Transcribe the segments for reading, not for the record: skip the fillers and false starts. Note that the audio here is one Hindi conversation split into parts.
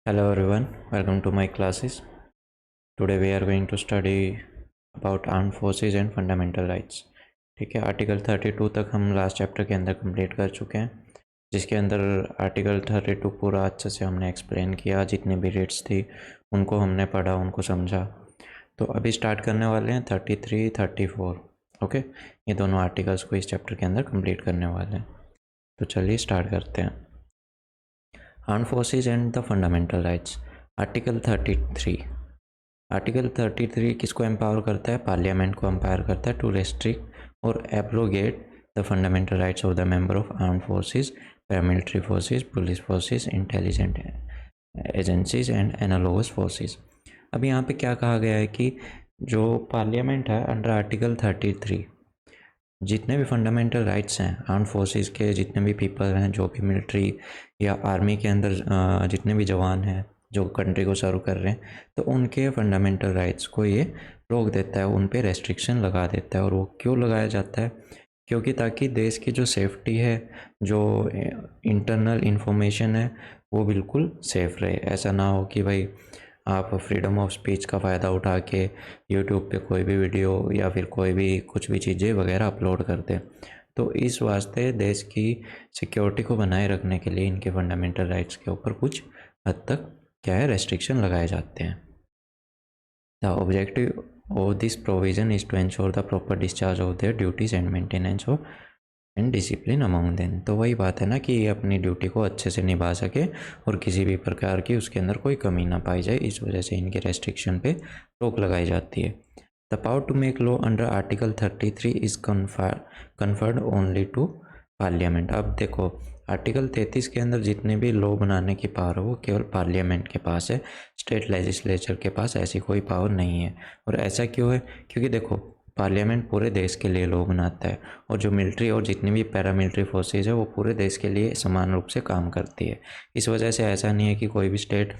Hello everyone, welcome to my classes. Today we are going to study about armed forces and fundamental rights. ठीक है, आर्टिकल 32 तक हम लास्ट चैप्टर के अंदर कंप्लीट कर चुके हैं, जिसके अंदर आर्टिकल 32 पूरा अच्छे से हमने एक्सप्लेन किया। जितनी भी रेट्स थी उनको हमने पढ़ा, उनको समझा। तो अभी स्टार्ट करने वाले हैं 33, 34। ओके, ये दोनों आर्टिकल्स को इस चैप्टर के अंदर कंप्लीट करने वाले हैं। तो चलिए स्टार्ट करते हैं। Armed forces and the fundamental rights, article 33। Article 33 किसको एम्पावर करता है? पार्लियामेंट को एम्पावर करता है टू रेस्ट्रिक्ट और abrogate the fundamental rights of the member of armed forces, paramilitary forces, police forces, intelligent agencies and analogous forces. अब यहाँ पे क्या कहा गया है कि जो पार्लियामेंट है अंडर आर्टिकल 33 जितने भी फंडामेंटल राइट्स हैं आर्म्ड फोर्सेस के, जितने भी पीपल हैं जो भी मिलिट्री या आर्मी के अंदर जितने भी जवान हैं जो कंट्री को सर्व कर रहे हैं, तो उनके फंडामेंटल राइट्स को ये रोक देता है, उन पे रेस्ट्रिक्शन लगा देता है। और वो क्यों लगाया जाता है? क्योंकि ताकि देश की जो सेफ्टी है, जो इंटरनल इंफॉर्मेशन है, वो बिल्कुल सेफ़ रहे। ऐसा ना हो कि भाई आप फ्रीडम ऑफ स्पीच का फ़ायदा उठा के यूट्यूब पे कोई भी वीडियो या फिर कोई भी कुछ भी चीज़ें वगैरह अपलोड कर दें। तो इस वास्ते देश की सिक्योरिटी को बनाए रखने के लिए इनके फंडामेंटल राइट्स के ऊपर कुछ हद तक क्या है, रेस्ट्रिक्शन लगाए जाते हैं। The objective of this provision is to ensure the proper discharge of their duties and maintenance of and discipline among them. तो वही बात है ना कि ये अपनी ड्यूटी को अच्छे से निभा सके और किसी भी प्रकार की उसके अंदर कोई कमी ना पाई जाए। इस वजह से इनके रेस्ट्रिक्शन पे रोक लगाई जाती है। The power to make law under article 33 is conferred only to Parliament. अब देखो, आर्टिकल 33 के अंदर जितने भी लॉ बनाने की पावर है वो केवल पार्लियामेंट के पास है, स्टेट लेजिस्लेचर के पास ऐसी कोई पावर नहीं है। और ऐसा क्यों है? क्योंकि देखो, पार्लियामेंट पूरे देश के लिए लॉ बनाता है और जो मिलिट्री और जितनी भी पैरामिलिट्री फोर्सेज है वो पूरे देश के लिए समान रूप से काम करती है। इस वजह से ऐसा नहीं है कि कोई भी स्टेट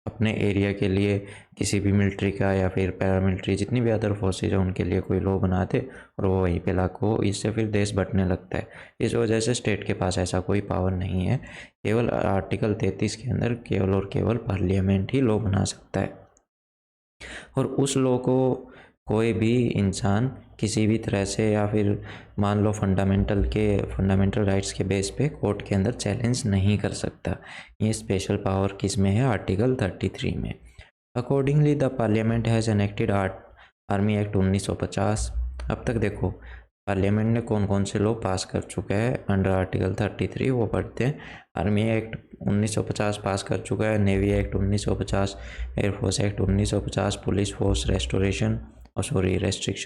अपने एरिया के लिए किसी भी मिलिट्री का या फिर पैरामिलिट्री जितनी भी अदर फोर्सेज है उनके लिए कोई लॉ बना दे और वो वहीं पे लागू हो। इससे फिर देश बंटने लगता है। इस वजह से स्टेट के पास ऐसा कोई पावर नहीं है। केवल आर्टिकल 33 के अंदर केवल और केवल पार्लियामेंट ही लॉ बना सकता है। और उस लॉ को कोई भी इंसान किसी भी तरह से या फिर मान लो फंडामेंटल राइट्स के बेस पे कोर्ट के अंदर चैलेंज नहीं कर सकता। ये स्पेशल पावर किस में है? आर्टिकल 33 में। Accordingly the parliament has enacted army act 1950। अब तक देखो पार्लियामेंट ने कौन कौन से लॉ पास कर चुका है अंडर आर्टिकल 33, वो पढ़ते हैं। आर्मी एक्ट 1950 पास कर चुका है, navy act 1950, air force act 1950, police force restriction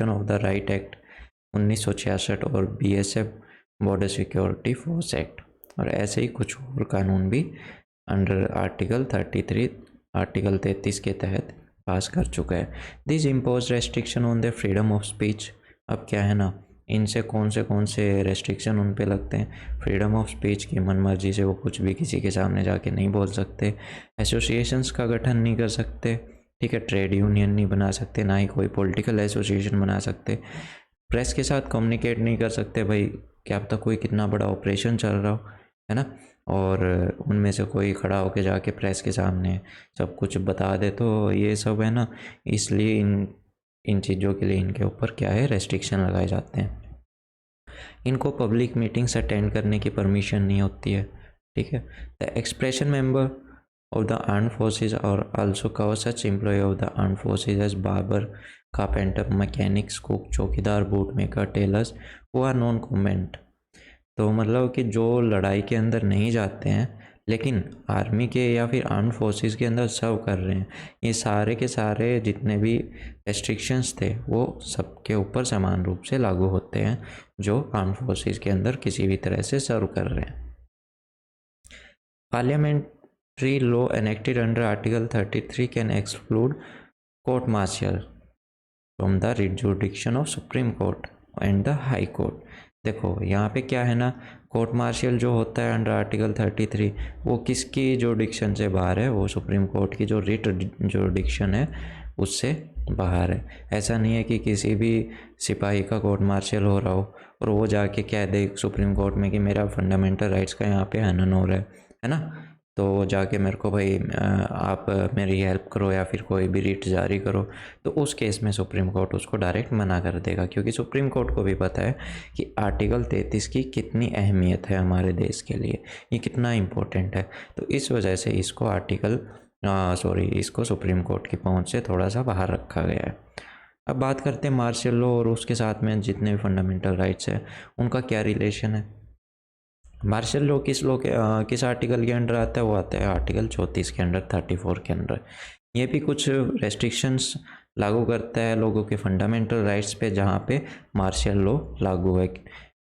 of the right act 1966 और BSF border security force act, और ऐसे ही कुछ और कानून भी अंडर आर्टिकल 33 के तहत पास कर चुका है। This impose restriction on the freedom of speech. अब क्या है ना, इनसे कौन से रेस्ट्रिक्शन उन पे लगते हैं? फ्रीडम ऑफ स्पीच की मनमर्जी से वो कुछ भी किसी के सामने जाके नहीं बोल सकते, एसोसिएशंस का गठन नहीं कर सकते, ठीक है, ट्रेड यूनियन नहीं बना सकते, ना ही कोई पॉलिटिकल एसोसिएशन बना सकते, प्रेस के साथ कम्युनिकेट नहीं कर सकते। भाई क्या पता कोई कितना बड़ा ऑपरेशन चल रहा हो, है ना, और उनमें से कोई खड़ा होके जाके प्रेस के सामने सब कुछ बता दे, तो ये सब है ना। इसलिए इन चीज़ों के लिए इनके ऊपर क्या है, रेस्ट्रिक्शन लगाए जाते हैं। इनको पब्लिक मीटिंग्स अटेंड करने की परमिशन नहीं होती है, ठीक है। The expression member of the armed forces or also cover such employee of the armed forces as barber, carpenter, mechanics, cook, चौकीदार, boot maker, tailors who are non combat. तो मतलब कि जो लड़ाई के अंदर नहीं जाते हैं लेकिन आर्मी के या फिर आर्म्ड फोर्सेस के अंदर सर्व कर रहे हैं, ये सारे के सारे जितने भी रेस्ट्रिक्शंस थे वो सबके ऊपर समान रूप से लागू होते हैं जो आर्म्ड फोर्सेस के अंदर किसी भी तरह से सर्व कर रहे हैं। Parliamentary law enacted under Article 33 can exclude court martial from the jurisdiction of Supreme Court and the High Court। देखो यहाँ पे क्या है ना, कोर्ट मार्शियल जो होता है अंडर आर्टिकल 33 वो किसकी जुरिडिक्शन से बाहर है? वो सुप्रीम कोर्ट की जो रिट जुरिडिक्शन है उससे बाहर है। ऐसा नहीं है कि किसी भी सिपाही का कोर्ट मार्शियल हो रहा हो और वो जाके कह दे सुप्रीम कोर्ट में कि मेरा फंडामेंटल राइट्स का यहाँ पे हनन हो रहा है ना, तो जाके मेरे को भाई आप मेरी हेल्प करो या फिर कोई भी रिट जारी करो, तो उस केस में सुप्रीम कोर्ट उसको डायरेक्ट मना कर देगा, क्योंकि सुप्रीम कोर्ट को भी पता है कि आर्टिकल 33 की कितनी अहमियत है हमारे देश के लिए, ये कितना इम्पोर्टेंट है। तो इस वजह से इसको सुप्रीम कोर्ट की पहुंच से थोड़ा सा बाहर रखा गया है। अब बात करते हैं मार्शल लॉ और उसके साथ में जितने भी फंडामेंटल राइट्स हैं उनका क्या रिलेशन है। मार्शल लॉ किस आर्टिकल के अंडर आता है, वो आता है आर्टिकल 34 के अंडर, 34 के अंडर। ये भी कुछ रेस्ट्रिक्शंस लागू करता है लोगों के फंडामेंटल राइट्स पे, जहाँ पे मार्शल लॉ लागू है।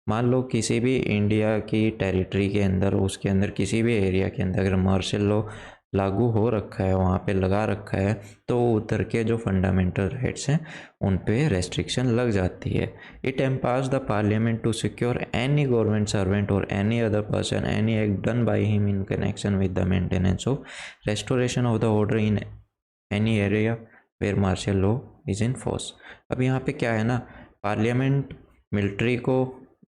मान लो किसी भी इंडिया की टेरिटरी के अंदर, उसके अंदर किसी भी एरिया के अंदर अगर मार्शल लॉ लागू हो रखा है, वहाँ पे लगा रखा है, तो उधर के जो फंडामेंटल राइट्स हैं उन पे रेस्ट्रिक्शन लग जाती है। It empowers the parliament to secure any government servant और any other person any act done by him in connection with the maintenance of restoration of the order in any area where martial law is in force. अब यहाँ पे क्या है ना, पार्लियामेंट मिलिट्री को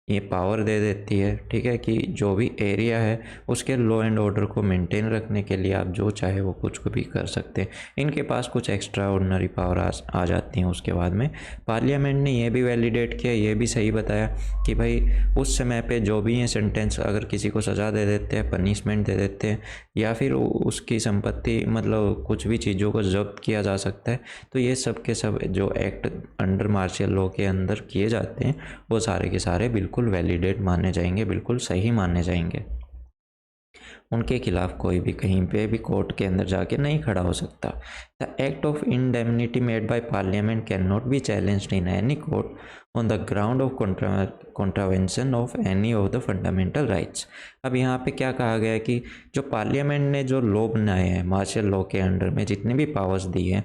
ये पावर दे देती है, ठीक है, कि जो भी एरिया है उसके लॉ एंड ऑर्डर को मेंटेन रखने के लिए आप जो चाहे वो कुछ भी कर सकते हैं। इनके पास कुछ एक्स्ट्रा ऑर्डिनरी पावर आ जाती हैं। उसके बाद में पार्लियामेंट ने ये भी वैलिडेट किया, ये भी सही बताया कि भाई उस समय पे जो भी ये सेंटेंस, अगर किसी को सज़ा दे देते हैं, पनिशमेंट दे देते हैं, या फिर उसकी संपत्ति मतलब कुछ भी चीज़ों को जब्त किया जा सकता है, तो ये सब के सब जो एक्ट अंडर मार्शल लॉ के अंदर किए जाते हैं वो सारे के सारे बिल्कुल वैलिडेट माने जाएंगे, बिल्कुल सही माने जाएंगे। उनके खिलाफ कोई भी कहीं पे भी कोर्ट के अंदर जाके नहीं खड़ा हो सकता। The act of indemnity made by parliament can not be challenged in any court on the ground of contravention of any of the fundamental rights. अब यहाँ पे क्या कहा गया है कि जो पार्लियामेंट ने जो लॉ बनाए हैं, मार्शल लॉ के अंडर में जितनी भी पावर्स दी हैं,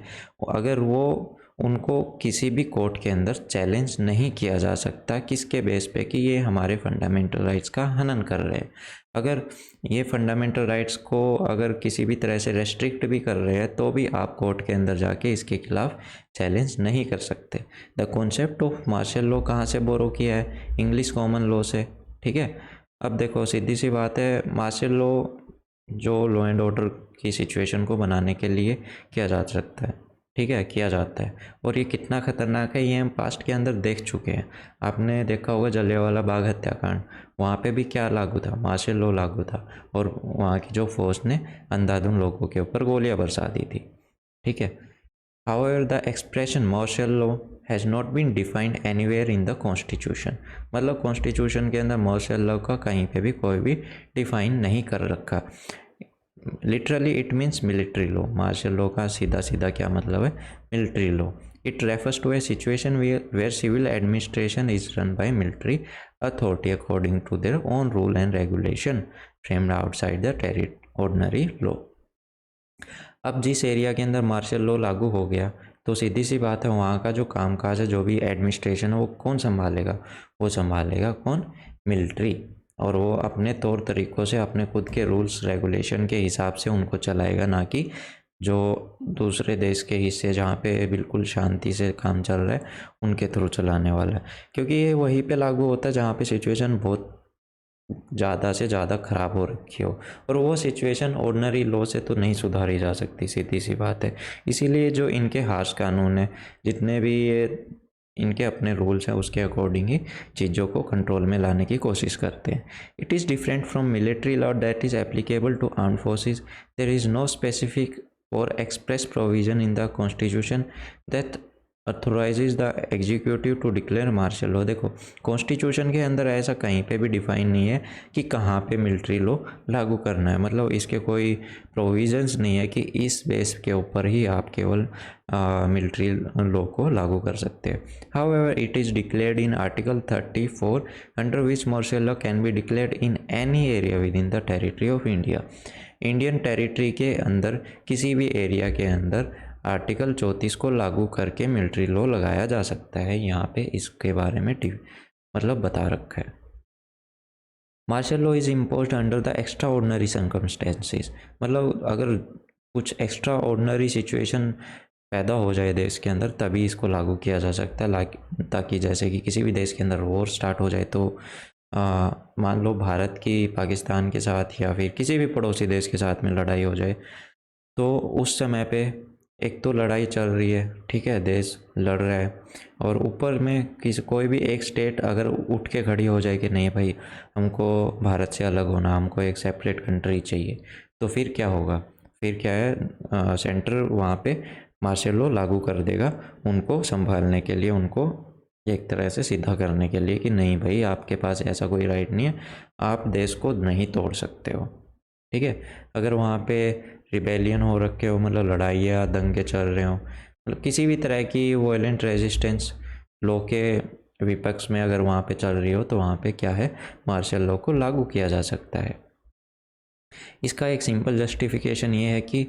अगर वो उनको किसी भी कोर्ट के अंदर चैलेंज नहीं किया जा सकता। किसके बेस पे, कि ये हमारे फंडामेंटल राइट्स का हनन कर रहे हैं। अगर ये फंडामेंटल राइट्स को अगर किसी भी तरह से रेस्ट्रिक्ट भी कर रहे हैं, तो भी आप कोर्ट के अंदर जाके इसके खिलाफ चैलेंज नहीं कर सकते। The concept of martial law कहाँ से बोरो किया है, इंग्लिश कॉमन लॉ से, ठीक है। अब देखो सीधी सी बात है, मार्शल लॉ जो लॉ एंड ऑर्डर की सिचुएशन को बनाने के लिए किया जा सकता है, ठीक है, किया जाता है। और ये कितना ख़तरनाक है ये हम पास्ट के अंदर देख चुके हैं। आपने देखा होगा जलियांवाला बाग हत्याकांड, वहाँ पे भी क्या लागू था, मार्शल लॉ लागू था, और वहाँ की जो फोर्स ने अंधाधुंध लोगों के ऊपर गोलियां बरसा दी थी, ठीक है। However the expression martial law has not been defined anywhere in the constitution, मतलब कॉन्स्टिट्यूशन के अंदर मार्शल लॉ का कहीं पे भी कोई भी डिफाइन नहीं कर रखा। Literally it means military law. Martial law का सीधा सीधा क्या मतलब है, military law. It refers to a situation where civil administration is run by military authority according to their own rule and regulation framed outside the ordinary law. अब जिस एरिया के अंदर मार्शल लॉ लागू हो गया, तो सीधी सी बात है वहाँ का जो कामकाज है, जो भी एडमिनिस्ट्रेशन है, वो कौन संभालेगा, वो संभालेगा कौन, मिलिट्री। और वो अपने तौर तरीक़ों से, अपने खुद के रूल्स रेगुलेशन के हिसाब से उनको चलाएगा, ना कि जो दूसरे देश के हिस्से जहाँ पे बिल्कुल शांति से काम चल रहा है उनके थ्रू चलाने वाला है। क्योंकि ये वहीं पे लागू होता है जहाँ पे सिचुएशन बहुत ज़्यादा से ज़्यादा ख़राब हो रखी हो, और वो सिचुएशन ऑर्डिनरी लॉ से तो नहीं सुधारी जा सकती, सीधी सी बात है। इसीलिए जो इनके हार्श कानून है, जितने भी ये इनके अपने रूल्स हैं, उसके अकॉर्डिंग ही चीज़ों को कंट्रोल में लाने की कोशिश करते हैं। It is different from military law that is applicable to arm forces. There is no specific और express provision in the constitution that authorises the executive to declare martial law. देखो कॉन्स्टिट्यूशन के अंदर ऐसा कहीं पे भी डिफाइन नहीं है कि कहाँ पे मिलिट्री लॉ लागू करना है, मतलब इसके कोई प्रोविजंस नहीं है कि इस बेस के ऊपर ही आप केवल मिलिट्री लॉ को लागू कर सकते हैं। However it is declared in article 34 under which martial law can be declared in any area within the territory of India. Indian territory के अंदर किसी भी एरिया के अंदर आर्टिकल 34 को लागू करके मिलिट्री लॉ लगाया जा सकता है। यहाँ पे इसके बारे में मतलब बता रखा है। Martial law is imposed under the extraordinary circumstances, मतलब अगर कुछ एक्स्ट्रा ऑर्डिनरी सिचुएशन पैदा हो जाए देश के अंदर तभी इसको लागू किया जा सकता है, ताकि जैसे कि किसी भी देश के अंदर वॉर स्टार्ट हो जाए तो मान लो भारत की पाकिस्तान के साथ या फिर किसी भी पड़ोसी देश के साथ में लड़ाई हो जाए, तो उस समय पे एक तो लड़ाई चल रही है, ठीक है, देश लड़ रहा है, और ऊपर में कोई भी एक स्टेट अगर उठ के खड़ी हो जाए कि नहीं भाई हमको भारत से अलग होना, हमको एक सेपरेट कंट्री चाहिए, तो फिर क्या होगा? फिर क्या है, सेंटर वहाँ पे मार्शल लॉ लागू कर देगा उनको संभालने के लिए, उनको एक तरह से सीधा करने के लिए कि नहीं भाई आपके पास ऐसा कोई राइट नहीं है, आप देश को नहीं तोड़ सकते हो, ठीक है। अगर वहाँ पे रिबेलियन हो रखे हो, मतलब लड़ाइयाँ दंगे चल रहे हो, मतलब किसी भी तरह की वॉयलेंट रेजिस्टेंस लॉ के विपक्ष में अगर वहाँ पे चल रही हो, तो वहाँ पे क्या है, मार्शल लॉ को लागू किया जा सकता है। इसका एक सिंपल जस्टिफिकेशन ये है कि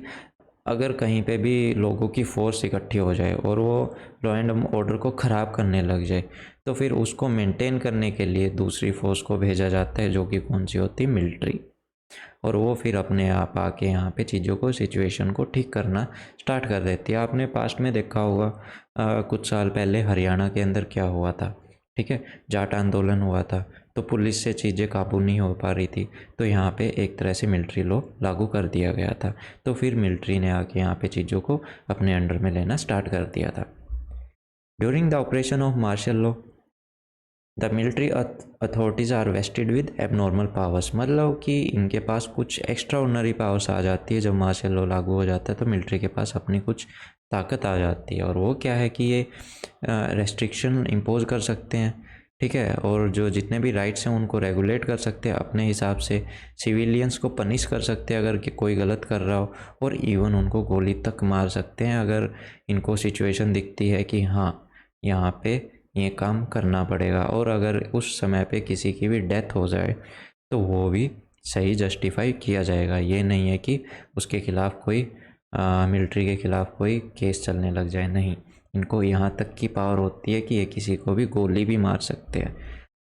अगर कहीं पे भी लोगों की फ़ोर्स इकट्ठी हो जाए और वो लॉ एंड ऑर्डर को ख़राब करने लग जाए, तो फिर उसको मेंटेन करने के लिए दूसरी फोर्स को भेजा जाता है, जो कि कौन सी होती है, मिलिट्री। और वो फिर अपने आप आके यहाँ पे चीज़ों को, सिचुएशन को ठीक करना स्टार्ट कर देती है। आपने पास्ट में देखा होगा, कुछ साल पहले हरियाणा के अंदर क्या हुआ था, ठीक है, जाट आंदोलन हुआ था, तो पुलिस से चीज़ें काबू नहीं हो पा रही थी, तो यहाँ पे एक तरह से मिलिट्री लॉ लागू कर दिया गया था, तो फिर मिलिट्री ने आके यहाँ पे चीज़ों को अपने अंडर में लेना स्टार्ट कर दिया था। During the operation of martial law the military authorities are vested with abnormal powers, मतलब कि इनके पास कुछ एक्स्ट्रा ऑर्डिनरी पावर्स आ जाती है। जब मार्शल लॉ लागू हो जाता है तो मिलिट्री के पास अपनी कुछ ताकत आ जाती है, और वो क्या है कि ये रेस्ट्रिक्शन इम्पोज कर सकते हैं, ठीक है, और जो जितने भी राइट्स हैं उनको रेगुलेट कर सकते हैं अपने हिसाब से, सिविलियंस को पनिश कर सकते हैं अगर कि कोई गलत कर रहा हो, और इवन उनको गोली तक मार सकते हैं अगर इनको सिचुएशन दिखती है कि हाँ यहाँ पे ये काम करना पड़ेगा। और अगर उस समय पे किसी की भी डेथ हो जाए तो वो भी सही जस्टिफाई किया जाएगा। ये नहीं है कि उसके ख़िलाफ़ कोई मिलिट्री के ख़िलाफ़ कोई केस चलने लग जाए, नहीं, इनको यहाँ तक की पावर होती है कि ये किसी को भी गोली भी मार सकते हैं।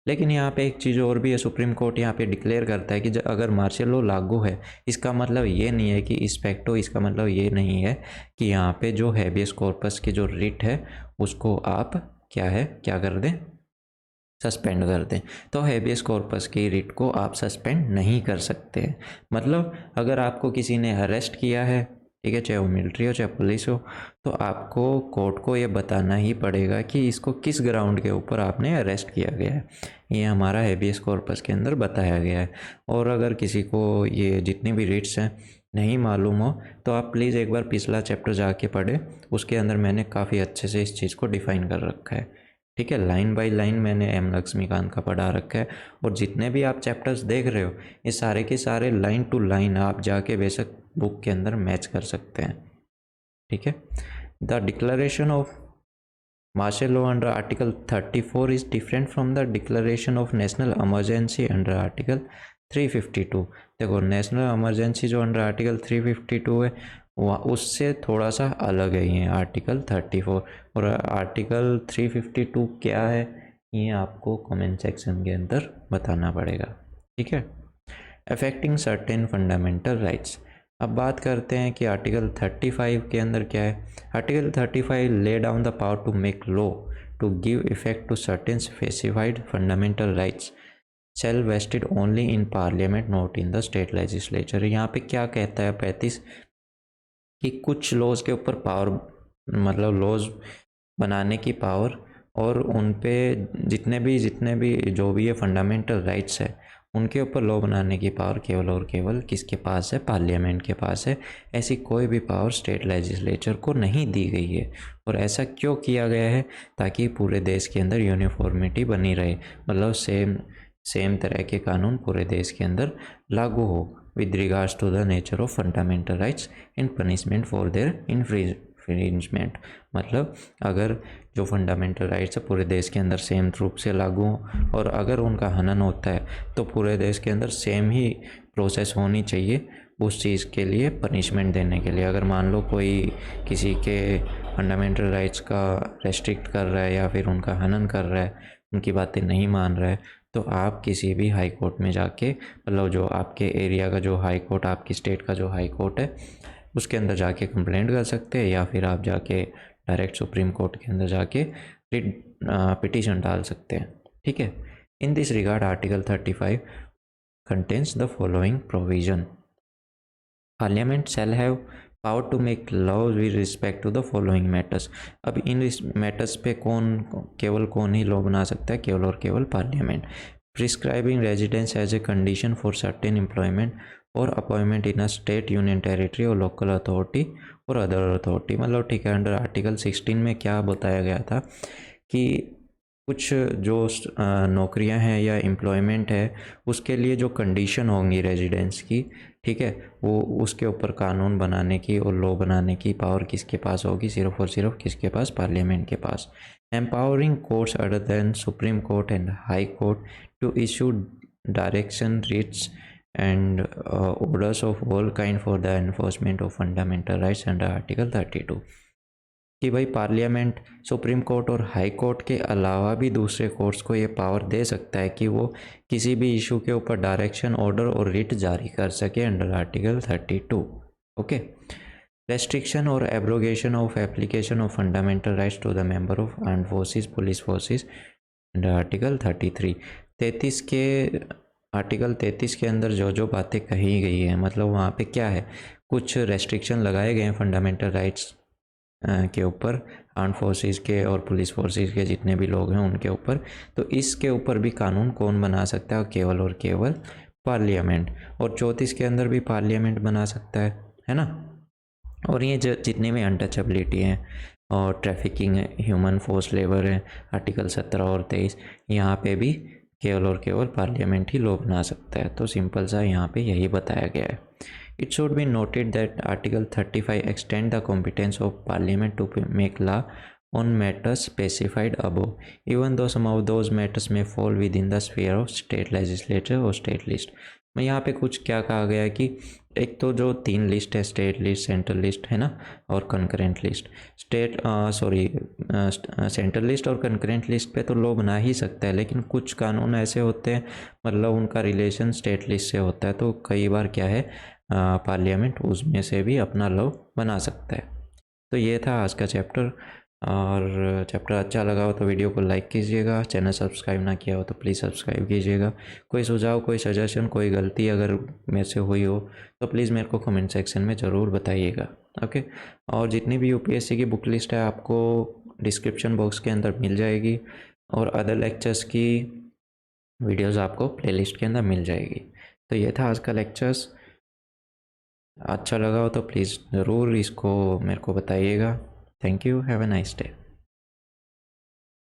लेकिन यहाँ पे एक चीज़ और भी है, सुप्रीम कोर्ट यहाँ पे डिक्लेयर करता है कि अगर मार्शल लॉ लागू है, इसका मतलब ये नहीं है कि इस्पेक्टो, इसका मतलब ये नहीं है कि यहाँ पे जो हैबियस कॉर्पस की जो रिट है उसको आप क्या कर दें, सस्पेंड कर दें। तो हैबियस कॉर्पस की रिट को आप सस्पेंड नहीं कर सकते। मतलब अगर आपको किसी ने अरेस्ट किया है, ठीक है, चाहे वो मिलिट्री हो चाहे पुलिस हो, तो आपको कोर्ट को ये बताना ही पड़ेगा कि इसको किस ग्राउंड के ऊपर आपने अरेस्ट किया गया है। ये हमारा हैबियस कॉर्पस के अंदर बताया गया है। और अगर किसी को ये जितनी भी रिट्स हैं नहीं मालूम हो, तो आप प्लीज़ एक बार पिछला चैप्टर जाके पढ़ें, उसके अंदर मैंने काफ़ी अच्छे से इस चीज़ को डिफ़ाइन कर रखा है, ठीक है, लाइन बाय लाइन मैंने एम लक्ष्मीकांत का पढ़ा रखा है। और जितने भी आप चैप्टर्स देख रहे हो ये सारे के सारे लाइन टू लाइन आप जाके बेशक बुक के अंदर मैच कर सकते हैं, ठीक है। The declaration of martial law under article 34 is different from the declaration of national emergency under article 352। देखो, नेशनल इमरजेंसी जो अंडर आर्टिकल 352 है वह उससे थोड़ा सा अलग है ये आर्टिकल 34। और आर्टिकल 352 क्या है ये आपको कमेंट सेक्शन के अंदर बताना पड़ेगा, ठीक है। Affecting certain fundamental rights. अब बात करते हैं कि आर्टिकल 35 के अंदर क्या है। Article 35 lay down the power to make law to give effect to certain specified fundamental rights shall vested only in parliament not in the state legislature. यहाँ पे क्या कहता है 35 कि कुछ लॉज के ऊपर पावर, मतलब लॉज बनाने की पावर और उन पे जितने भी जो भी ये फंडामेंटल राइट्स है उनके ऊपर लॉ बनाने की पावर केवल और केवल किसके पास है, पार्लियामेंट के पास है। ऐसी कोई भी पावर स्टेट लेजिस्लेचर को नहीं दी गई है। और ऐसा क्यों किया गया है? ताकि पूरे देश के अंदर यूनिफॉर्मिटी बनी रहे, मतलब सेम तरह के कानून पूरे देश के अंदर लागू हो with regards to the nature of fundamental rights and punishment for their infringement। मतलब अगर जो फंडामेंटल राइट्स है पूरे देश के अंदर सेम रूप से लागू हो, और अगर उनका हनन होता है तो पूरे देश के अंदर सेम ही प्रोसेस होनी चाहिए उस चीज़ के लिए, पनिशमेंट देने के लिए। अगर मान लो कोई किसी के फंडामेंटल राइट्स का रेस्ट्रिक्ट कर रहा है या फिर उनका हनन कर रहा है, उनकी बातें नहीं मान रहा है, तो आप किसी भी हाई कोर्ट में जाके, मतलब जो आपके एरिया का जो हाई कोर्ट, आपकी स्टेट का जो हाई कोर्ट है उसके अंदर जाके कंप्लेंट कर सकते हैं, या फिर आप जाके डायरेक्ट सुप्रीम कोर्ट के अंदर जाके पिटीशन डाल सकते हैं, ठीक है। In this regard, Article 35 contains the following provision. Parliament shall have power to make laws with respect to the following matters. अब इन मैटर्स पे केवल कौन ही लॉ बना सकता है? केवल और केवल parliament. Prescribing residence as a condition for certain employment और appointment in a state, union territory और लोकल अथॉरिटी और अदर अथॉरिटी. मतलब ठीक है, अंडर आर्टिकल 16 में क्या बताया गया था कि कुछ जो नौकरियां हैं या एम्प्लॉयमेंट है उसके लिए जो कंडीशन होंगी रेजिडेंस की, ठीक है, वो उसके ऊपर कानून बनाने की और लॉ बनाने की पावर किसके पास होगी? सिर्फ और सिर्फ किसके पास? पार्लियामेंट के पास. Empowering courts other than supreme court and high court to issue direction, writs and orders of all kind for the enforcement of fundamental rights under article 32. कि भाई पार्लियामेंट सुप्रीम कोर्ट और हाई कोर्ट के अलावा भी दूसरे कोर्ट्स को ये पावर दे सकता है कि वो किसी भी इशू के ऊपर डायरेक्शन, ऑर्डर और रिट जारी कर सके अंडर आर्टिकल 32. ओके. रेस्ट्रिक्शन और abrogation of application of fundamental rights to the member of armed forces, police forces under article 33. Article 33 के अंदर जो बातें कही गई हैं, मतलब वहाँ पे क्या है, कुछ रेस्ट्रिक्शन लगाए गए हैं फंडामेंटल राइट्स के ऊपर, आर्म फोर्सेस के और पुलिस फोर्सेस के जितने भी लोग हैं उनके ऊपर. तो इसके ऊपर भी कानून कौन बना सकता है? केवल और केवल पार्लियामेंट. और 34 के अंदर भी पार्लियामेंट बना सकता है ना. और ये जितने भी अनटचेबिलिटी हैं और ट्रैफिकिंग है, ह्यूमन फोर्स लेबर है, आर्टिकल 17 और 23, यहाँ पे भी केवल और केवल पार्लियामेंट ही लॉ बना सकता है. तो सिंपल सा यहाँ पे यही बताया गया है. It should be noted that Article 35 extend the competence of Parliament to make law on matters specified above, even though some of those matters may fall within the sphere of state legislature or state list. मैं यहाँ पे कुछ क्या कहा गया है कि एक तो जो 3 लिस्ट है, स्टेट लिस्ट, सेंट्रल लिस्ट है ना, और कंकरेंट लिस्ट. सेंट्रल लिस्ट और कंकरेंट लिस्ट पे तो लॉ बना ही सकता है, लेकिन कुछ कानून ऐसे होते हैं, मतलब उनका रिलेशन स्टेट लिस्ट से होता है, तो कई बार क्या है, पार्लियामेंट उसमें से भी अपना लॉ बना सकता है. तो ये था आज का चैप्टर. और चैप्टर अच्छा लगा हो तो वीडियो को लाइक कीजिएगा, चैनल सब्सक्राइब ना किया हो तो प्लीज़ सब्सक्राइब कीजिएगा. कोई सुझाव, कोई सजेशन, कोई गलती अगर मेरे से हुई हो तो प्लीज़ मेरे को कमेंट सेक्शन में ज़रूर बताइएगा. ओके. और जितनी भी यूपीएससी की बुक लिस्ट है आपको डिस्क्रिप्शन बॉक्स के अंदर मिल जाएगी, और अदर लेक्चर्स की वीडियोज़ आपको प्लेलिस्ट के अंदर मिल जाएगी. तो ये था आज का लेक्चर्स. अच्छा लगा हो तो प्लीज़ ज़रूर इसको मेरे को बताइएगा. Thank you. Have a nice day.